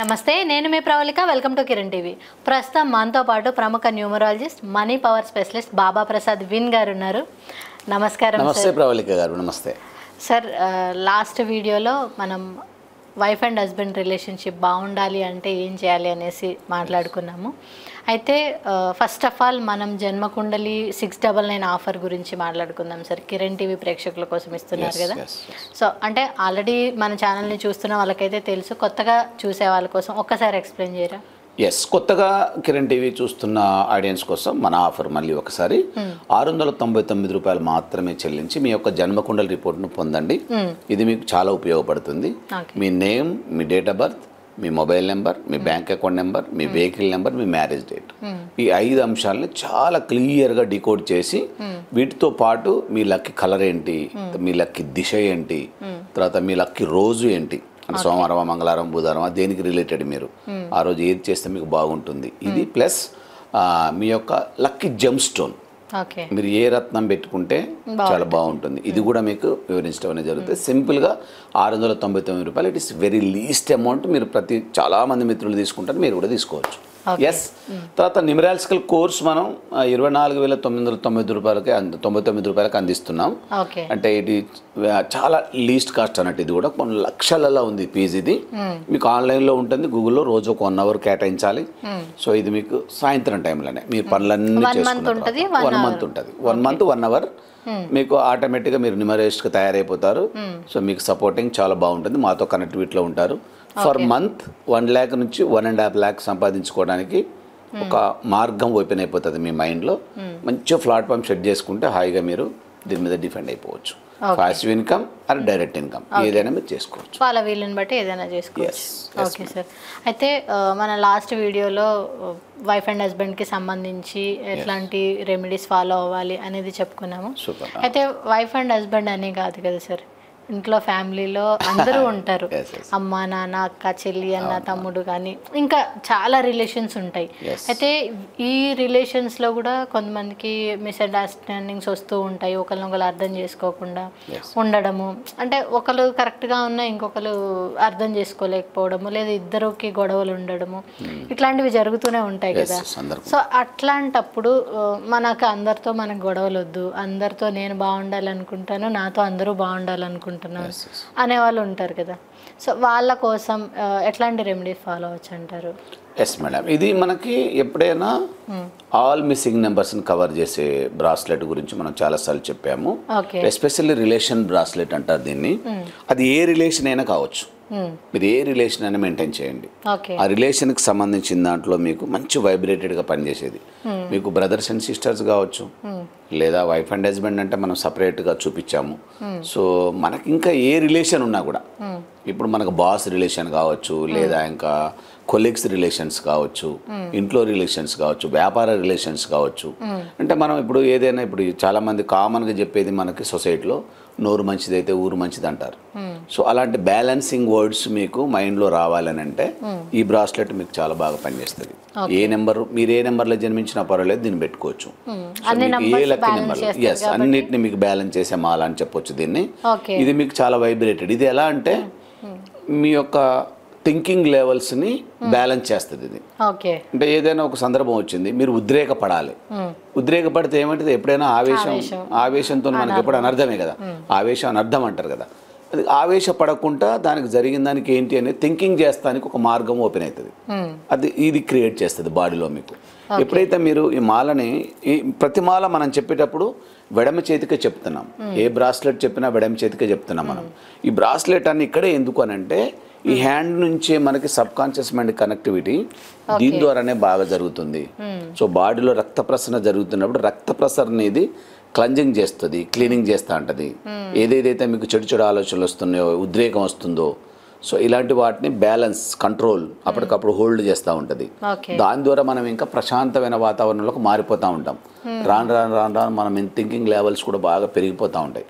నమస్తే, నేను మీ Pravalika. Welcome to Kiran TV. ప్రస్తుతం మనతో పాటు ప్రముఖ numerologist, money power specialist Baba Prasad విన్ గారు ఉన్నారు. నమస్కారం. నమస్తే ప్రవళిక గారు. నమస్తే సార్. లాస్ట్ వీడియోలో మనం వైఫ్ అండ్ హస్బెండ్ రిలేషన్షిప్ బాగుండాలి అంటే ఏం చేయాలి అనేసి మాట్లాడుకున్నాము. అయితే ఫస్ట్ ఆఫ్ ఆల్ మనం జన్మకుండలి 699 ఆఫర్ గురించి మాట్లాడుకుందాం సార్. కిరణ్ టీవీ ప్రేక్షకుల కోసం ఇస్తున్నారు కదా. సో అంటే ఆల్రెడీ మన ఛానల్ని చూస్తున్న వాళ్ళకైతే తెలుసు, కొత్తగా చూసే వాళ్ళ కోసం ఒక్కసారి ఎక్స్ప్లెయిన్ చేయరా? కొత్తగా కిరణ్ టీవీ చూస్తున్న ఆడియన్స్ కోసం మన ఆఫర్ మళ్ళీ ఒకసారి 699 రూపాయలు మాత్రమే చెల్లించి మీ యొక్క జన్మకుండలి రిపోర్ట్ను పొందండి. ఇది మీకు చాలా ఉపయోగపడుతుంది. మీ నేమ్, మీ డేట్ ఆఫ్ బర్త్, మీ మొబైల్ నెంబర్, మీ బ్యాంక్ అకౌంట్ నెంబర్, మీ వెహికల్ నెంబర్, మీ మ్యారేజ్ డేట్, ఈ 5 అంశాలని చాలా క్లియర్గా డికోడ్ చేసి వీటితో పాటు మీ లక్కీ కలర్ ఏంటి, మీ లక్కీ దిశ ఏంటి, తర్వాత మీ లక్కీ రోజు ఏంటి, అంటే సోమవారం, మంగళవారం, బుధవారం, దేనికి రిలేటెడ్ మీరు ఆ రోజు ఏది చేస్తే మీకు బాగుంటుంది, ఇది ప్లస్ మీ యొక్క లక్కీ జెమ్ స్టోన్, మీరు ఏ రత్నం పెట్టుకుంటే చాలా బాగుంటుంది, ఇది కూడా మీకు వివరించడం అనేది జరుగుతుంది. సింపుల్గా 699 రూపాయలు. It is very least amount. మీరు చాలా మంది మిత్రులు తీసుకుంటారు, మీరు కూడా తీసుకోవచ్చు. తర్వాత న్యూమరాలజికల్ కోర్స్ మనం 24,999 రూపాయలకి 99 రూపాయలకి అందిస్తున్నాం. అంటే ఇది చాలా లీస్ట్ కాస్ట్ అన్నట్టు. ఇది కూడా కొన్ని లక్షలలో ఉంది ఫీజు. ఇది మీకు ఆన్లైన్లో ఉంటుంది, గూగుల్లో రోజు ఒక 1 అవర్ కేటాయించాలి. సో ఇది మీకు సాయంత్రం టైంలోనే మీరు పనులన్నీ చేసుకుంటారు. 1 మంత్ ఉంటుంది. 1 మంత్ 1 అవర్ మీకు ఆటోమేటిక్గా మీరు న్యూమరాలజిస్ట్గా తయారైపోతారు. సో మీకు సపోర్టింగ్ చాలా బాగుంటుంది. మాతో కనెక్టివిటీలో ఉంటారు. ఫర్ మంత్ 1 lakh నుంచి 1.5 lakh సంపాదించుకోవడానికి ఒక మార్గం ఓపెన్ అయిపోతుంది మీ మైండ్లో. మంచిగా ప్లాట్ఫామ్ సెట్ చేసుకుంటే హాయిగా మీరు దీని మీద డిపెండ్ అయిపోవచ్చు. Passive income or direct income ఏదైనా మీరు చేసుకోవచ్చు. వాళ్ళ వీళ్ళని బట్టి ఏదైనా చేసుకోవచ్చు. Okay sir. అయితే మన లాస్ట్ వీడియోలో వైఫ్ అండ్ హస్బెండ్కి సంబంధించి ఎట్లాంటి రెమెడీస్ ఫాలో అవ్వాలి అనేది చెప్పుకున్నాము. అయితే వైఫ్ అండ్ హస్బెండ్ అనే కాదు కదా సార్, ఇంట్లో ఫ్యామిలీలో అందరూ ఉంటారు. అమ్మ, నాన్న, అక్క, చెల్లి, అన్న, తమ్ముడు, కానీ ఇంకా చాలా రిలేషన్స్ ఉంటాయి. అయితే ఈ రిలేషన్స్లో కూడా కొంతమందికి మిస్అండర్స్టాండింగ్స్ వస్తూ ఉంటాయి. ఒకరినొకరు అర్థం చేసుకోకుండా ఉండడము, అంటే ఒకరు కరెక్ట్గా ఉన్నా ఇంకొకరు అర్థం చేసుకోలేకపోవడము, లేదా ఇద్దరికి గొడవలు ఉండడము, ఇట్లాంటివి జరుగుతూనే ఉంటాయి కదా. సో అట్లాంటప్పుడు మనకు అందరితో మనకు గొడవలు వద్దు, అందరితో నేను బాగుండాలనుకుంటాను, నాతో అందరూ బాగుండాలనుకుంటాను అనేవాళ్ళు ఉంటారు కదా. సో వాళ్ళ కోసం ఎట్లాంటి రెమెడీ ఫాలో అవచ్చు అంటారు? ఎస్ మేడం, ఇది మనకి ఎప్పుడైనా ఆల్ మిస్సింగ్ నెంబర్స్ని కవర్ చేసే బ్రాస్లెట్ గురించి మనం చాలాసార్లు చెప్పాము. ఎస్పెషల్లీ రిలేషన్ బ్రాస్లెట్ అంటారు దీన్ని. అది ఏ రిలేషన్ అయినా కావచ్చు, మీరు ఏ రిలేషన్ అయినా మెయింటైన్ చేయండి. ఆ రిలేషన్కి సంబంధించిన దాంట్లో మీకు మంచి వైబ్రేటెడ్గా పనిచేసేది. మీకు బ్రదర్స్ అండ్ సిస్టర్స్ కావచ్చు, లేదా వైఫ్ అండ్ హస్బెండ్ అంటే మనం సపరేట్గా చూపించాము. సో మనకి ఇంకా ఏ రిలేషన్ ఉన్నా కూడా, ఇప్పుడు మనకు బాస్ రిలేషన్ కావచ్చు, లేదా ఇంకా కొలీగ్స్ రిలేషన్స్ కావచ్చు, ఇంట్లో రిలేషన్స్ కావచ్చు, వ్యాపార రిలేషన్స్ కావచ్చు. అంటే మనం ఇప్పుడు ఏదైనా, ఇప్పుడు చాలామంది కామన్గా చెప్పేది మనకి సొసైటీలో నోరు మంచిదైతే ఊరు మంచిది అంటారు. సో అలాంటి బ్యాలెన్సింగ్ వర్డ్స్ మీకు మైండ్లో రావాలని అంటే ఈ బ్రాస్లెట్ మీకు చాలా బాగా పనిచేస్తుంది. ఏ నెంబర్, మీరు ఏ నెంబర్లో జన్మించినా పర్వాలేదు, దీన్ని పెట్టుకోవచ్చు. ఏ లక్కీ నెంబర్లో అన్నిటిని మీకు బ్యాలెన్స్ చేసే మాల అని చెప్పొచ్చు దీన్ని. ఇది మీకు చాలా వైబ్రేటెడ్. ఇది ఎలా అంటే మీ యొక్క థింకింగ్ లెవెల్స్ని బ్యాలెన్స్ చేస్తుంది ఇది. అంటే ఏదైనా ఒక సందర్భం వచ్చింది, మీరు ఉద్రేకపడాలి. ఉద్రేకపడితే ఏమంటుంది, ఎప్పుడైనా ఆవేశంతో మనకి ఎప్పుడు అనర్థమే కదా, ఆవేశం అనర్థం అంటారు కదా. అది ఆవేశపడకుండా దానికి జరిగిన దానికి ఏంటి అనేది థింకింగ్ చేస్తానికి ఒక మార్గం ఓపెన్ అవుతుంది. ఇది క్రియేట్ చేస్తుంది బాడీలో మీకు. ఎప్పుడైతే మీరు ఈ మాలని, ఈ ప్రతి మాల మనం చెప్పేటప్పుడు వెడమ చేతికే చెప్తున్నాం. ఏ బ్రాస్లెట్ చెప్పినా వెడమ చేతికే చెప్తున్నాం మనం. ఈ బ్రాస్లెట్ అని ఇక్కడే ఎందుకు అని అంటే, ఈ హ్యాండ్ నుంచే మనకి సబ్ కాన్షియస్ మైండ్ కనెక్టివిటీ దీని ద్వారానే బాగా జరుగుతుంది. సో బాడీలో రక్త ప్రసరణ జరుగుతున్నప్పుడు రక్త ప్రసరణ అనేది క్లెన్జింగ్ చేస్తుంది, క్లీనింగ్ చేస్తూ ఉంటుంది. ఏదేదైతే మీకు చెడు చెడు ఆలోచనలు వస్తున్నాయో, ఉద్రేకం వస్తుందో, సో ఇలాంటి వాటిని బ్యాలెన్స్, కంట్రోల్ అప్పటికప్పుడు హోల్డ్ చేస్తూ ఉంటుంది. దాని ద్వారా మనం ఇంకా ప్రశాంతమైన వాతావరణంలోకి మారిపోతూ ఉంటాం. రాను రాను రాను రాను మనం థింకింగ్ లెవెల్స్ కూడా బాగా పెరిగిపోతూ ఉంటాయి.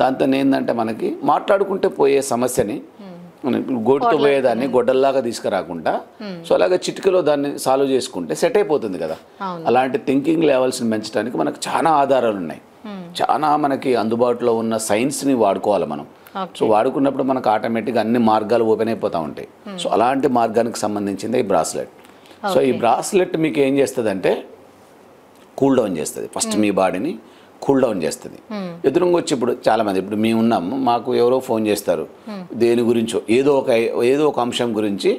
దాంతో ఏంటంటే మనకి మాట్లాడుకుంటే పోయే సమస్యని గోటుతో పోయేదాన్ని గొడ్డల్లాగా తీసుకురాకుండా, సో అలాగే చిటికలో దాన్ని సాల్వ్ చేసుకుంటే సెట్ అయిపోతుంది కదా. అలాంటి థింకింగ్ లెవెల్స్ని పెంచడానికి మనకు చాలా ఆధారాలు ఉన్నాయి. చాలా మనకి అందుబాటులో ఉన్న సైన్స్ని వాడుకోవాలి మనం. సో వాడుకున్నప్పుడు మనకు ఆటోమేటిక్గా అన్ని మార్గాలు ఓపెన్ అయిపోతూ ఉంటాయి. సో అలాంటి మార్గానికి సంబంధించింది ఈ బ్రాస్లెట్. సో ఈ బ్రాస్లెట్ మీకు ఏం చేస్తుందంటే కూల్ డౌన్ చేస్తుంది. ఫస్ట్ మీ బాడీని కూల్ డౌన్ చేస్తుంది. ఎదురుగా వచ్చి ఇప్పుడు చాలామంది ఇప్పుడు మేము ఉన్నాము, మాకు ఎవరో ఫోన్ చేస్తారు దేని గురించో ఏదో ఒక అంశం గురించి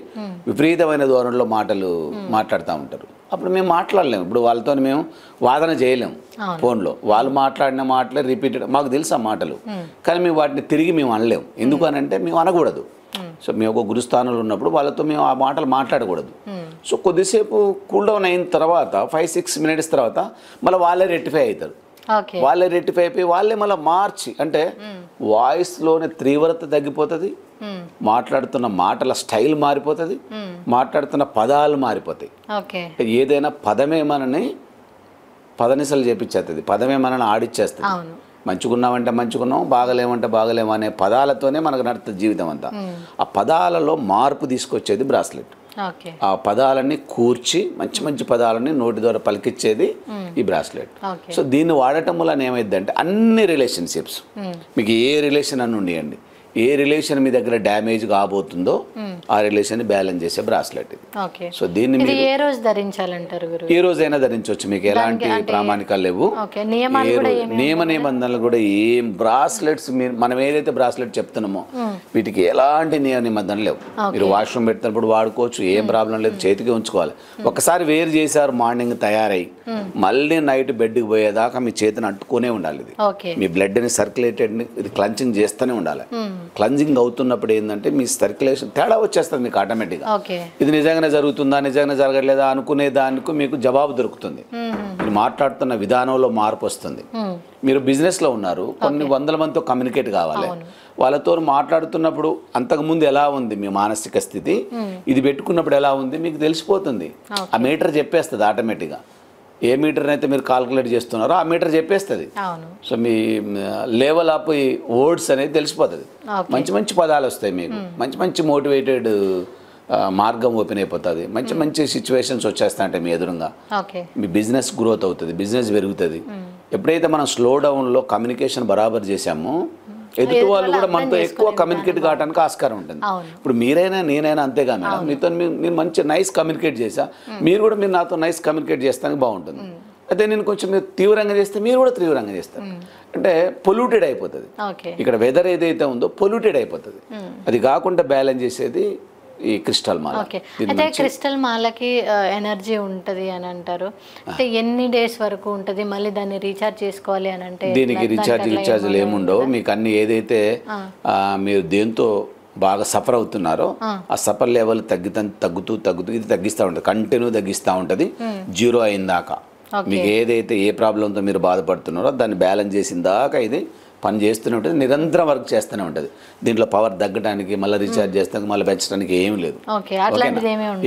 విపరీతమైన ధోరణిలో మాటలు మాట్లాడుతూ ఉంటారు. అప్పుడు మేము మాట్లాడలేము. ఇప్పుడు వాళ్ళతో మేము వాదన చేయలేము. ఫోన్లో వాళ్ళు మాట్లాడిన మాటలే రిపీటెడ్ మాకు తెలుసు ఆ మాటలు, కానీ మేము వాటిని తిరిగి మేము అనలేము. ఎందుకు అని అంటే మేము అనకూడదు. సో మేము ఒక గురుస్థానంలో ఉన్నప్పుడు వాళ్ళతో మేము ఆ మాటలు మాట్లాడకూడదు. సో కొద్దిసేపు కూల్ డౌన్ అయిన తర్వాత 5-6 minutes తర్వాత మళ్ళీ వాళ్ళే రెక్టిఫై అవుతారు. వాళ్ళే రెక్టిఫై అయిపోయి వాళ్ళే మళ్ళీ మార్చి అంటే వాయిస్లోనే తీవ్రత తగ్గిపోతుంది, మాట్లాడుతున్న మాటల స్టైల్ మారిపోతుంది, మాట్లాడుతున్న పదాలు మారిపోతాయి. ఏదైనా పదమే మనని పదనిసలు చేపించేస్తుంది, పదమే మనని ఆడిచ్చేస్తుంది. మంచుకున్నామంటే మంచుకున్నాం, బాగలేమంటే బాగలేము అనే పదాలతోనే మనకు నడుస్తుంది జీవితం అంతా. ఆ పదాలలో మార్పు తీసుకొచ్చేది బ్రాస్లెట్. ఆ పదాలన్నీ కూర్చి మంచి మంచి పదాలని నోటి ద్వారా పలికిచ్చేది ఈ బ్రాస్లెట్. సో దీన్ని వాడటం వల్ల ఏమైందంటే అన్ని రిలేషన్షిప్స్ మీకు ఏ రిలేషన్ అని ఉండియండి, ఏ రిలేషన్ మీ దగ్గర డ్యామేజ్ కాబోతుందో ఆ రిలేషన్ బ్యాలెన్స్ చేసే బ్రాస్లెట్ ఇది. సో దీన్ని ఏ రోజు ధరించాలంటారు? ఏ రోజైనా ధరించవచ్చు, మీకు ఎలాంటి ప్రామాణికాలు లేవు, నియమ నిబంధనలు కూడా ఏం. బ్రాస్లెట్స్ మనం ఏదైతే బ్రాస్లెట్ చెప్తున్నామో వీటికి ఎలాంటి నియమ నిబంధనలు లేవు. మీరు వాష్రూమ్ పెట్టినప్పుడు వాడుకోవచ్చు, ఏం ప్రాబ్లం లేదు, చేతికి ఉంచుకోవాలి. ఒకసారి వేరు చేశారు మార్నింగ్ తయారై మళ్ళీ నైట్ బెడ్కి పోయేదాకా మీ చేతిని అంటుకునే ఉండాలి. ఇది మీ బ్లడ్ని సర్క్యులేటెడ్ ఇది క్లంచింగ్ చేస్తూనే ఉండాలి. క్లెన్జింగ్ అవుతున్నప్పుడు ఏంటంటే మీ సర్క్యులేషన్ తేడా వచ్చేస్తుంది మీకు ఆటోమేటిక్గా. ఇది నిజంగానే జరుగుతుందా నిజంగానే జరగట్లేదా అనుకునే దానికి మీకు జవాబు దొరుకుతుంది. మీరు మాట్లాడుతున్న విధానంలో మార్పు వస్తుంది. మీరు బిజినెస్లో ఉన్నారు, కొన్ని వందల మందితో కమ్యూనికేట్ కావాలి. వాళ్ళతో మాట్లాడుతున్నప్పుడు అంతకుముందు ఎలా ఉంది మీ మానసిక స్థితి, ఇది పెట్టుకున్నప్పుడు ఎలా ఉంది మీకు తెలిసిపోతుంది. ఆ మీటర్ చెప్పేస్తుంది ఆటోమేటిక్గా. ఏ మీటర్ అయితే మీరు కాల్కులేట్ చేస్తున్నారో ఆ మీటర్ చెప్పేస్తుంది. So me level of words అనేది తెలిసిపోతుంది. మంచి మంచి పదాలు వస్తాయి మీకు, మంచి మంచి మోటివేటెడ్ మార్గం ఓపెన్ అయిపోతుంది. మంచి మంచి సిచ్యువేషన్స్ వచ్చేస్తాయంటే మీ ఎదురుగా మీ బిజినెస్ గ్రోత్ అవుతుంది, బిజినెస్ పెరుగుతుంది. ఎప్పుడైతే మనం స్లో డౌన్లో కమ్యూనికేషన్ బరాబర్ చేసామో ఎదుటి వాళ్ళు కూడా మనతో ఎక్కువ కమ్యూనికేట్ కావడానికి ఆస్కారం ఉంటుంది. ఇప్పుడు మీరైనా నేనైనా అంతేగా మేడం, మీతో నేను మంచి నైస్ కమ్యూనికేట్ చేసా, మీరు కూడా మీరు నాతో నైస్ కమ్యూనికేట్ చేస్తానికి బాగుంటుంది. అయితే నేను కొంచెం మీరు తీవ్రంగా చేస్తే మీరు కూడా తీవ్రంగా చేస్తారు, అంటే పొల్యూటెడ్ అయిపోతుంది. ఇక్కడ వెదర్ ఏదైతే ఉందో పొల్యూటెడ్ అయిపోతుంది. అది కాకుండా బ్యాలెన్స్ చేసేది ఈ క్రిస్టల్ మాల. అయితే క్రిస్టల్ మాలకి ఎనర్జీ ఉంటుంది అని అంటారు. అయితే ఎన్ని డేస్ వరకు ఉంటుంది, మళ్ళీ దాన్ని రీఛార్జ్ చేసుకోవాలి అని అంటే? దీనికి రీఛార్జ్లు ఏముండవు. మీకు అన్ని ఏదైతే మీరు దేంతో బాగా సఫర్ అవుతున్నారో ఆ సఫర్ లెవెల్ తగ్గుతూ ఇది తగ్గిస్తూ ఉంటుంది, కంటిన్యూ తగ్గిస్తూ ఉంటుంది 0 అయిన దాకా. మీకు ఏదైతే ఏ ప్రాబ్లంతో మీరు బాధపడుతున్నారో దాన్ని బ్యాలెన్స్ చేసిన దాకా ఇది పని చేస్తూనే ఉంటుంది, నిరంతరం వర్క్ చేస్తూనే ఉంటుంది. దీంట్లో పవర్ తగ్గడానికి మళ్ళీ రీఛార్జ్ చేస్తానికి మళ్ళీ పెంచడానికి ఏం లేదు,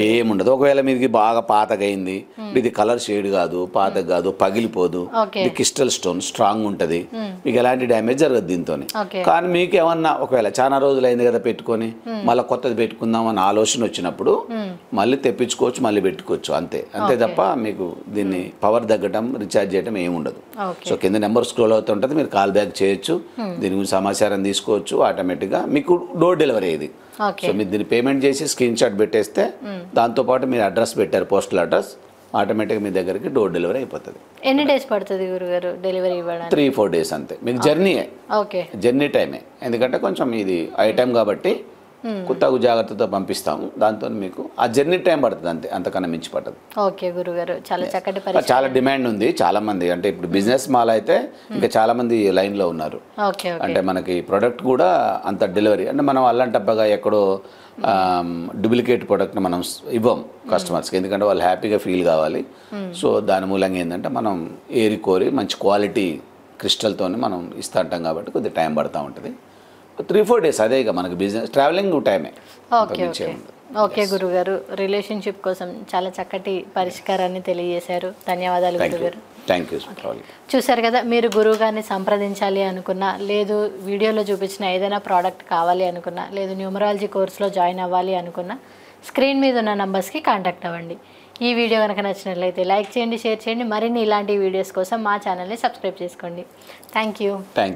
ఏముండదు. ఒకవేళ మీది బాగా పాతగైంది, ఇది కలర్ షేడ్ కాదు, పాత కాదు, పగిలిపోదు, ఇది క్రిస్టల్ స్టోన్ స్ట్రాంగ్ ఉంటుంది, మీకు ఎలాంటి డ్యామేజ్ జరగదు దీంతో. కానీ మీకు ఏమన్నా ఒకవేళ చాలా రోజులు అయింది కదా పెట్టుకొని మళ్ళీ కొత్తది పెట్టుకుందాం అని ఆలోచన వచ్చినప్పుడు మళ్ళీ తెప్పించుకోవచ్చు, మళ్ళీ పెట్టుకోవచ్చు, అంతే తప్ప మీకు దీన్ని పవర్ తగ్గటం రీఛార్జ్ చేయడం ఏముండదు. సో కింద నెంబర్ స్క్రోల్ అవుతుంటుంది, మీరు కాల్ బ్యాక్ చేయొచ్చు, దీని గురించి సమాచారం తీసుకోవచ్చు. ఆటోమేటిక్గా మీకు డోర్ డెలివరీ ఇది. సో మీరు దీన్ని పేమెంట్ చేసి స్క్రీన్ షాట్ పెట్టేస్తే దాంతోపాటు మీరు అడ్రస్ పెట్టారు, పోస్టల్ అడ్రస్, ఆటోమేటిక్గా మీ దగ్గరికి డోర్ డెలివరీ అయిపోతుంది. ఎన్ని డేస్ పడుతుంది గురుగారు డెలివరీ ఇవ్వడానికి? 3-4 days అంతే. మీకు జర్నీ టైమే, ఎందుకంటే కొంచెం ఇది ఐటమ్ కాబట్టి తగు జాగ్రత్తతో పంపిస్తాము. దాంతో మీకు ఆ జర్నీ టైం పడుతుంది అంతే, అంతకన్నా మించి పడుతుంది. ఓకే గురుగారు, చాలా డిమాండ్ ఉంది. చాలా మంది అంటే ఇప్పుడు బిజినెస్ మాల్ అయితే ఇంకా చాలా మంది లైన్లో ఉన్నారు. అంటే మనకి ప్రొడక్ట్ కూడా అంత డెలివరీ అంటే మనం అల్లంటప్పగా ఎక్కడో డూప్లికేట్ ప్రోడక్ట్ని మనం ఇవ్వం కస్టమర్స్కి, ఎందుకంటే వాళ్ళు హ్యాపీగా ఫీల్ కావాలి. సో దాని మూలంగా ఏంటంటే మనం ఏరి కోరి మంచి క్వాలిటీ క్రిస్టల్తో మనం ఇస్తూ ఉంటాం కాబట్టి కొద్దిగా టైం పడుతూ ఉంటుంది. 3-4 days అదే ఇక మనకి బిజినెస్ ట్రావెలింగ్ టైమే. ఓకే గురుగారు, రిలేషన్షిప్ కోసం చాలా చక్కటి పరిష్కారాన్ని తెలియజేశారు. ధన్యవాదాలు గురుగారు. Thank you. చూసారు కదా, మీరు గురువు గారిని సంప్రదించాలి అనుకున్నా, లేదు వీడియోలో చూపించిన ఏదైనా ప్రోడక్ట్ కావాలి అనుకున్నా, లేదు న్యూమరాలజీ కోర్సులో జాయిన్ అవ్వాలి అనుకున్నా, స్క్రీన్ మీద ఉన్న నంబర్స్కి కాంటాక్ట్ అవ్వండి. ఈ వీడియో కనుక నచ్చినట్లయితే లైక్ చేయండి, షేర్ చేయండి. మరిన్ని ఇలాంటి వీడియోస్ కోసం మా ఛానల్ని సబ్స్క్రైబ్ చేసుకోండి. Thank you.